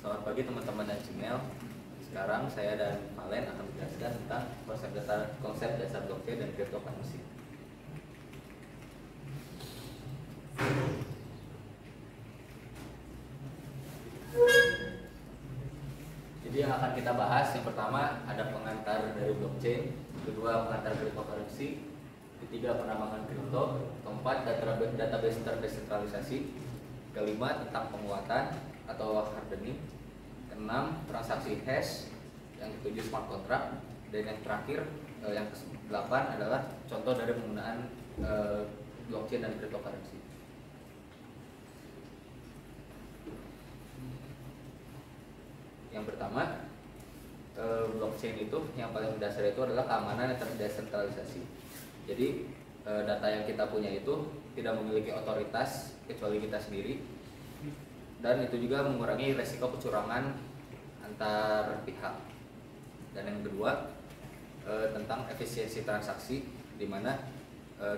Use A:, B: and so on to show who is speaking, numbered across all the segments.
A: Selamat pagi teman-teman dan Cimel. Sekarang saya dan Valen akan menjelaskan tentang konsep dasar blockchain dan cryptocurrency. Jadi yang akan kita bahas, yang pertama ada pengantar dari blockchain, kedua pengantar cryptocurrency, ketiga penambangan kripto, keempat database terdesentralisasi, kelima tentang penguatan atau hardening, keenam transaksi hash, yang ketujuh smart contract, dan yang terakhir yang ke-8 adalah contoh dari penggunaan blockchain dan cryptocurrency. Yang pertama, blockchain itu yang paling mendasar itu adalah keamanan yang terdesentralisasi. Jadi data yang kita punya itu tidak memiliki otoritas kecuali kita sendiri, dan itu juga mengurangi resiko kecurangan antar pihak. Dan yang kedua, tentang efisiensi transaksi, di mana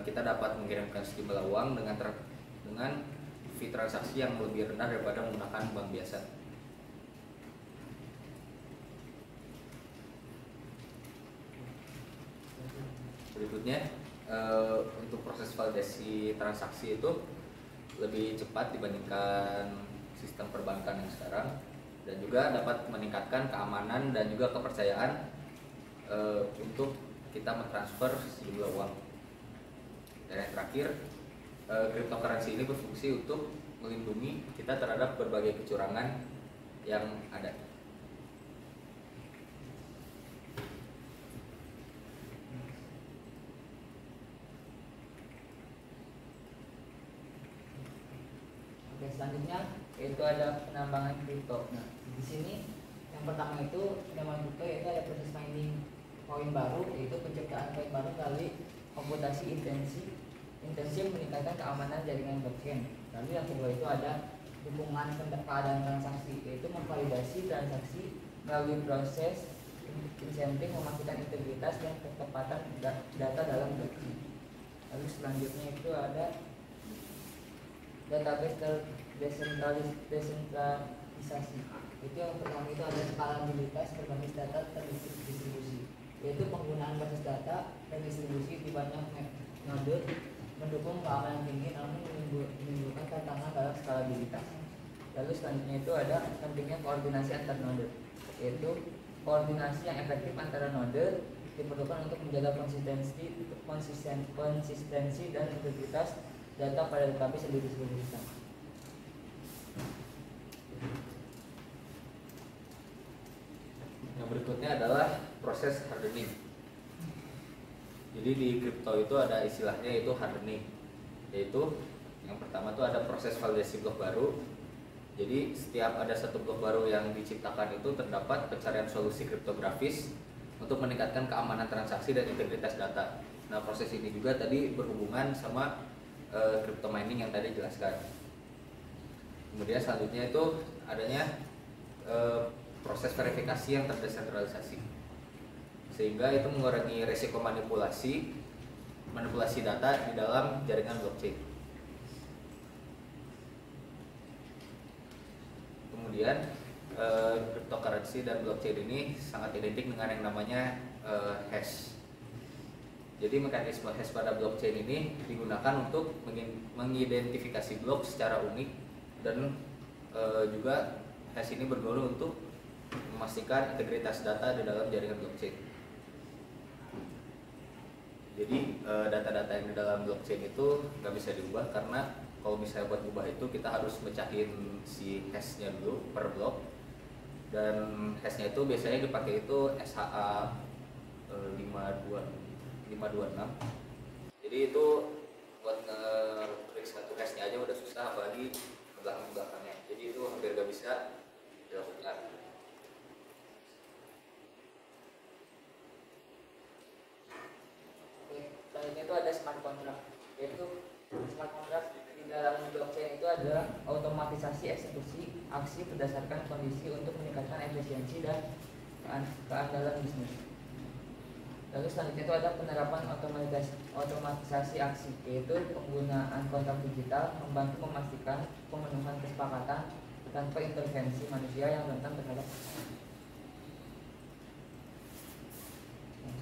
A: kita dapat mengirimkan sejumlah uang dengan fee transaksi yang lebih rendah daripada menggunakan bank biasa. Berikutnya, untuk proses validasi transaksi itu lebih cepat dibandingkan sistem perbankan yang sekarang, dan juga dapat meningkatkan keamanan dan juga kepercayaan untuk kita mentransfer sejumlah uang. Dan yang terakhir, cryptocurrency ini berfungsi untuk melindungi kita terhadap berbagai kecurangan yang ada.
B: Oke, selanjutnya yaitu ada penambangan kripto. Nah, di sini yang pertama itu penambangan kripto yaitu ada proses mining koin baru, yaitu penciptaan koin baru melalui komputasi intensi yang meningkatkan keamanan jaringan blockchain. Lalu yang kedua itu ada dukungan keadaan transaksi, yaitu memvalidasi transaksi melalui proses insentif memastikan integritas dan ketepatan data dalam blockchain. Lalu selanjutnya itu ada database terdesentralisasi. Itu yang pertama itu ada skalabilitas berbasis data terdistribusi, yaitu penggunaan basis data terdistribusi di banyak node mendukung keamanan tinggi namun menimbulkan tantangan dalam skalabilitas. Lalu selanjutnya itu ada pentingnya koordinasi antar node, yaitu koordinasi yang efektif antara node diperlukan untuk menjaga konsistensi dan integritas data pada database yang didistribusikan.
A: Yang berikutnya adalah proses hardening. Jadi di kripto itu ada istilahnya yaitu hardening, yaitu yang pertama itu ada proses validasi blok baru. Jadi setiap ada satu blok baru yang diciptakan itu terdapat pencarian solusi kriptografis untuk meningkatkan keamanan transaksi dan integritas data. Nah, proses ini juga tadi berhubungan sama crypto mining yang tadi jelaskan. Kemudian selanjutnya itu adanya proses verifikasi yang terdesentralisasi, sehingga itu mengurangi risiko manipulasi data di dalam jaringan blockchain. Kemudian cryptocurrency dan blockchain ini sangat identik dengan yang namanya hash. Jadi mekanisme hash pada blockchain ini digunakan untuk mengidentifikasi blok secara unik, dan juga hash ini berguna untuk memastikan integritas data di dalam jaringan blockchain. Jadi data-data yang di dalam blockchain itu nggak bisa diubah, karena kalau misalnya buat ubah itu kita harus mecahin si hashnya dulu per blok, dan hashnya itu biasanya dipakai itu SHA 526. Jadi itu buat nge-klik satu hashnya aja udah susah, apalagi belakangnya. Jadi itu hampir gak bisa dilakukan.
B: Oke, selanjutnya itu ada smart contract, yaitu smart contract di dalam blockchain itu adalah otomatisasi eksekusi aksi berdasarkan kondisi untuk meningkatkan efisiensi dan keandalan bisnis. Lalu selanjutnya itu ada penerapan otomatisasi aksi, yaitu penggunaan kontrak digital membantu memastikan pemenuhan kesepakatan tanpa intervensi manusia yang rentan terhadap.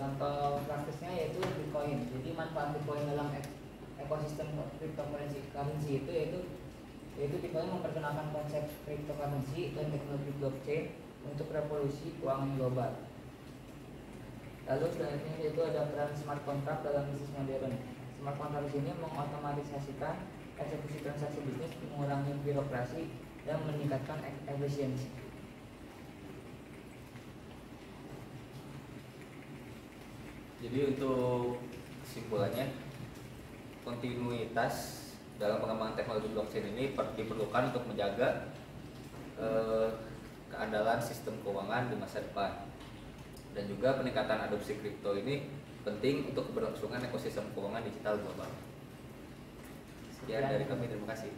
B: Contoh praktisnya yaitu Bitcoin. Jadi manfaat Bitcoin dalam ekosistem cryptocurrency itu yaitu Bitcoin memperkenalkan konsep cryptocurrency dan teknologi blockchain untuk revolusi keuangan global. Lalu selanjutnya yaitu ada peran smart contract dalam bisnis modern. Smart contract di sini mengotomatisasikan eksekusi transaksi bisnis, mengurangi birokrasi dan meningkatkan efisiensi.
A: Jadi untuk kesimpulannya, kontinuitas dalam pengembangan teknologi blockchain ini diperlukan untuk menjaga keandalan sistem keuangan di masa depan, dan juga peningkatan adopsi kripto ini penting untuk keberlangsungan ekosistem keuangan digital global. Sekian dari kami, terima kasih.